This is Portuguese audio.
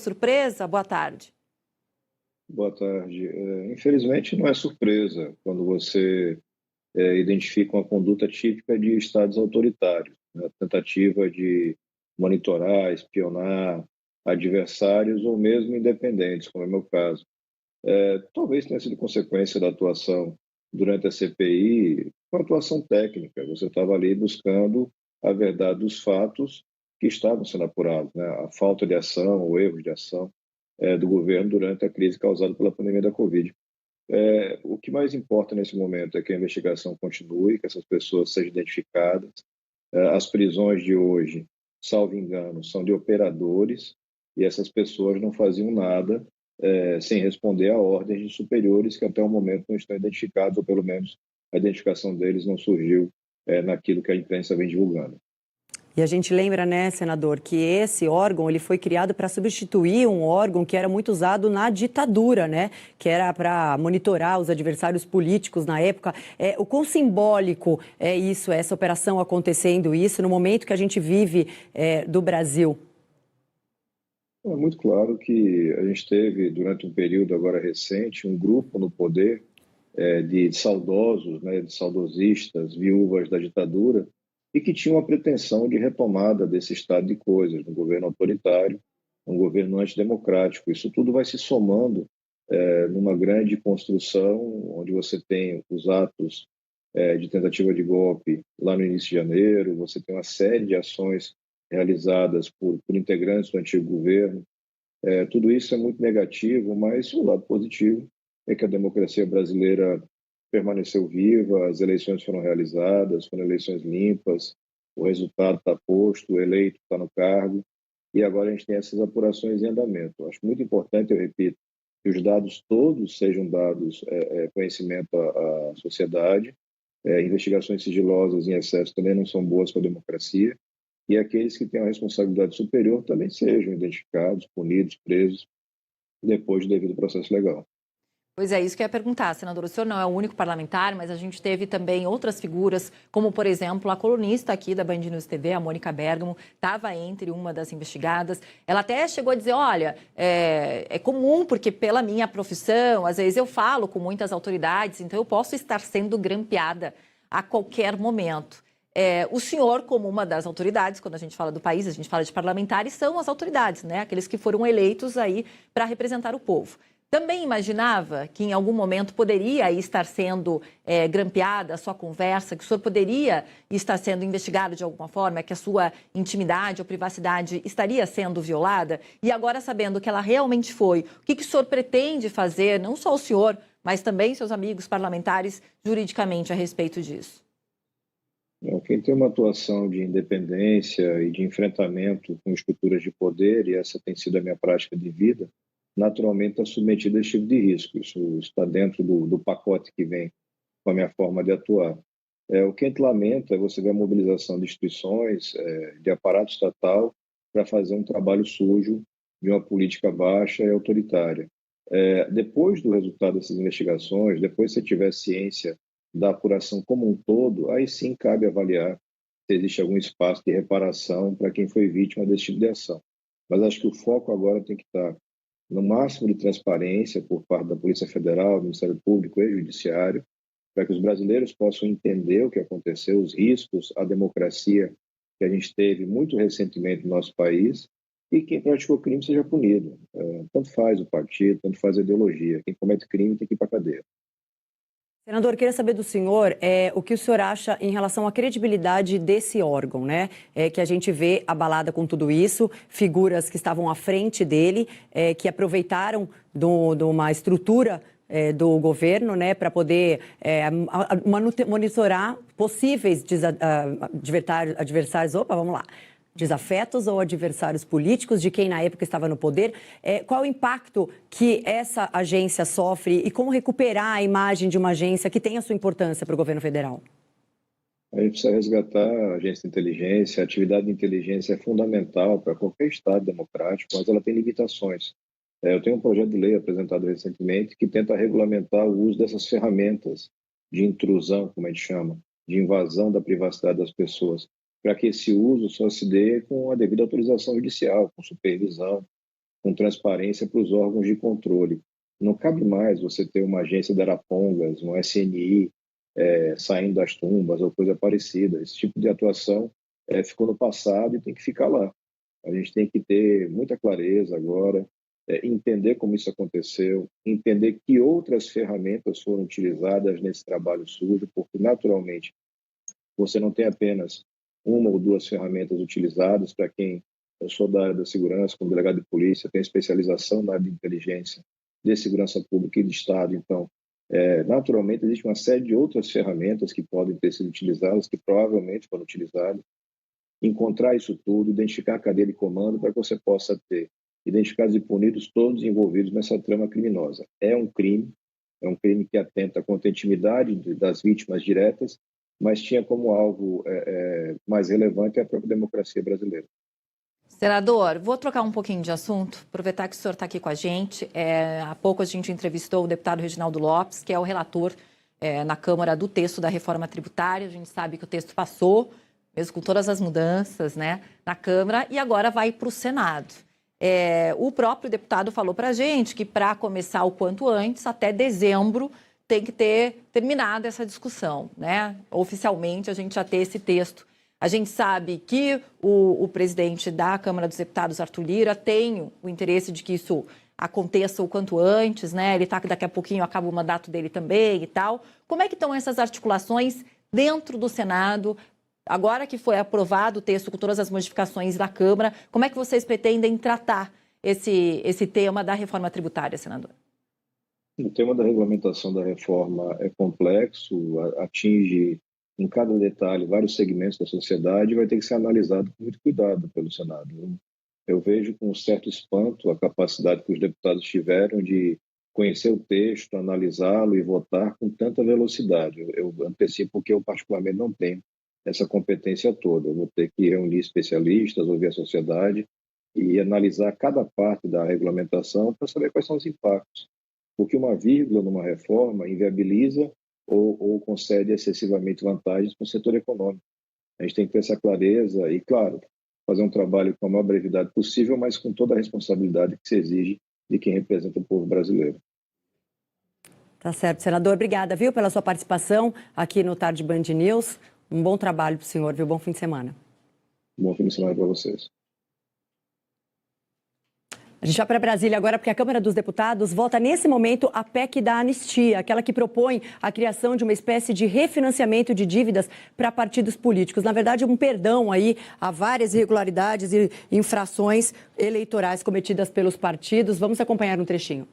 surpresa? Boa tarde. Boa tarde. Infelizmente, não é surpresa quando você identifica uma conduta típica de estados autoritários, né? A tentativa de monitorar, espionar adversários ou mesmo independentes, como é o meu caso. Talvez tenha sido consequência da atuação durante a CPI, uma atuação técnica. Você estava ali buscando a verdade dos fatos que estavam sendo apurados, né? A falta de ação, o erro de ação do governo durante a crise causada pela pandemia da Covid. O que mais importa nesse momento é que a investigação continue, que essas pessoas sejam identificadas. As prisões de hoje, salvo engano, são de operadores e essas pessoas não faziam nada sem responder a ordens de superiores que até o momento não estão identificados, ou pelo menos a identificação deles não surgiu naquilo que a imprensa vem divulgando. E a gente lembra, né, senador, que esse órgão ele foi criado para substituir um órgão que era muito usado na ditadura, né, que era para monitorar os adversários políticos na época. O quão simbólico é isso, essa operação acontecendo, isso no momento que a gente vive do Brasil? É muito claro que a gente teve, durante um período agora recente, um grupo no poder de saudosos, né, de saudosistas, viúvas da ditadura, e que tinham a pretensão de retomada desse estado de coisas, um governo autoritário, um governo antidemocrático. Isso tudo vai se somando numa grande construção, onde você tem os atos de tentativa de golpe lá no início de janeiro, você tem uma série de ações realizadas por integrantes do antigo governo. Tudo isso é muito negativo, mas o lado positivo é que a democracia brasileira permaneceu viva, as eleições foram realizadas, foram eleições limpas, o resultado está posto, o eleito está no cargo, e agora a gente tem essas apurações em andamento. Acho muito importante, eu repito, que os dados todos sejam dados conhecimento à sociedade. Investigações sigilosas em excesso também não são boas para a democracia, e aqueles que têm a responsabilidade superior também sejam identificados, punidos, presos, depois do devido processo legal. Pois é, isso que eu ia perguntar, senador. O senhor não é o único parlamentar, mas a gente teve também outras figuras, como, por exemplo, a colunista aqui da Band News TV, a Mônica Bergamo, estava entre uma das investigadas. Ela até chegou a dizer, olha, é comum, porque pela minha profissão, às vezes eu falo com muitas autoridades, então eu posso estar sendo grampeada a qualquer momento. O senhor, como uma das autoridades, quando a gente fala do país, a gente fala de parlamentares, são as autoridades, né? Aqueles que foram eleitos aí para representar o povo. Também imaginava que em algum momento poderia estar sendo grampeada a sua conversa, que o senhor poderia estar sendo investigado de alguma forma, que a sua intimidade ou privacidade estaria sendo violada? E agora, sabendo que ela realmente foi, o que o senhor pretende fazer, não só o senhor, mas também seus amigos parlamentares, juridicamente a respeito disso? Quem tem uma atuação de independência e de enfrentamento com estruturas de poder, e essa tem sido a minha prática de vida, naturalmente está submetido a esse tipo de risco. Isso está dentro do pacote que vem com a minha forma de atuar. O que a gente lamenta é você ver a mobilização de instituições, de aparato estatal, para fazer um trabalho sujo de uma política baixa e autoritária. Depois do resultado dessas investigações, depois que você tiver ciência da apuração como um todo, aí sim cabe avaliar se existe algum espaço de reparação para quem foi vítima desse tipo de ação. Mas acho que o foco agora tem que estar no máximo de transparência por parte da Polícia Federal, do Ministério Público e Judiciário, para que os brasileiros possam entender o que aconteceu, os riscos à democracia que a gente teve muito recentemente no nosso país, e quem praticou crime seja punido. Tanto faz o partido, tanto faz a ideologia. Quem comete crime tem que ir para a cadeia. Senador, queria saber do senhor o que o senhor acha em relação à credibilidade desse órgão, né? Que a gente vê abalada com tudo isso, figuras que estavam à frente dele, que aproveitaram de uma estrutura do governo, né, para poder monitorar possíveis adversários. Opa, vamos lá. Desafetos ou adversários políticos de quem na época estava no poder. Qual o impacto que essa agência sofre e como recuperar a imagem de uma agência que tem a sua importância para o governo federal? A gente precisa resgatar a agência de inteligência. A atividade de inteligência é fundamental para qualquer Estado democrático, mas ela tem limitações. Eu tenho um projeto de lei apresentado recentemente que tenta regulamentar o uso dessas ferramentas de intrusão, como a gente chama, de invasão da privacidade das pessoas, para que esse uso só se dê com a devida autorização judicial, com supervisão. com transparência para os órgãos de controle. Não cabe mais você ter uma agência de Arapongas, um SNI, saindo das tumbas ou coisa parecida. Esse tipo de atuação ficou no passado e tem que ficar lá. A gente tem que ter muita clareza agora, entender como isso aconteceu, entender que outras ferramentas foram utilizadas nesse trabalho sujo, porque, naturalmente, você não tem apenas uma ou duas ferramentas utilizadas. Para quem eu sou da área da segurança, como delegado de polícia, tenho especialização na área de inteligência, de segurança pública e de Estado. Então, naturalmente, existe uma série de outras ferramentas que podem ter sido utilizadas, que provavelmente foram utilizadas. Encontrar isso tudo, identificar a cadeia de comando para que você possa ter identificados e punidos todos envolvidos nessa trama criminosa. É um crime que atenta contra a intimidade das vítimas diretas, mas tinha como alvo mais relevante a própria democracia brasileira. Senador, vou trocar um pouquinho de assunto, aproveitar que o senhor está aqui com a gente. Há pouco a gente entrevistou o deputado Reginaldo Lopes, que é o relator na Câmara do texto da reforma tributária. A gente sabe que o texto passou, mesmo com todas as mudanças, né, na Câmara, e agora vai para o Senado. O próprio deputado falou para a gente que, para começar o quanto antes, até dezembro, tem que ter terminado essa discussão, né? Oficialmente, a gente já ter esse texto. A gente sabe que o presidente da Câmara dos Deputados, Arthur Lira, tem o interesse de que isso aconteça o quanto antes, né? Ele está que daqui a pouquinho acaba o mandato dele também e tal. Como é que estão essas articulações dentro do Senado? Agora que foi aprovado o texto com todas as modificações da Câmara, como é que vocês pretendem tratar esse tema da reforma tributária, senador? O tema da regulamentação da reforma é complexo, atinge em cada detalhe vários segmentos da sociedade e vai ter que ser analisado com muito cuidado pelo Senado. Eu vejo com um certo espanto a capacidade que os deputados tiveram de conhecer o texto, analisá-lo e votar com tanta velocidade. Eu antecipo que eu particularmente não tenho essa competência toda. Eu vou ter que reunir especialistas, ouvir a sociedade e analisar cada parte da regulamentação para saber quais são os impactos. Porque uma vírgula numa reforma inviabiliza ou concede excessivamente vantagens para o setor econômico. A gente tem que ter essa clareza e, claro, fazer um trabalho com a maior brevidade possível, mas com toda a responsabilidade que se exige de quem representa o povo brasileiro. Tá certo, senador. Obrigada, viu, pela sua participação aqui no Tarde Band News. Um bom trabalho para o senhor, viu? Bom fim de semana. Bom fim de semana para vocês. A gente vai para Brasília agora porque a Câmara dos Deputados vota nesse momento a PEC da anistia, aquela que propõe a criação de uma espécie de refinanciamento de dívidas para partidos políticos. Na verdade, um perdão aí a várias irregularidades e infrações eleitorais cometidas pelos partidos. Vamos acompanhar um trechinho.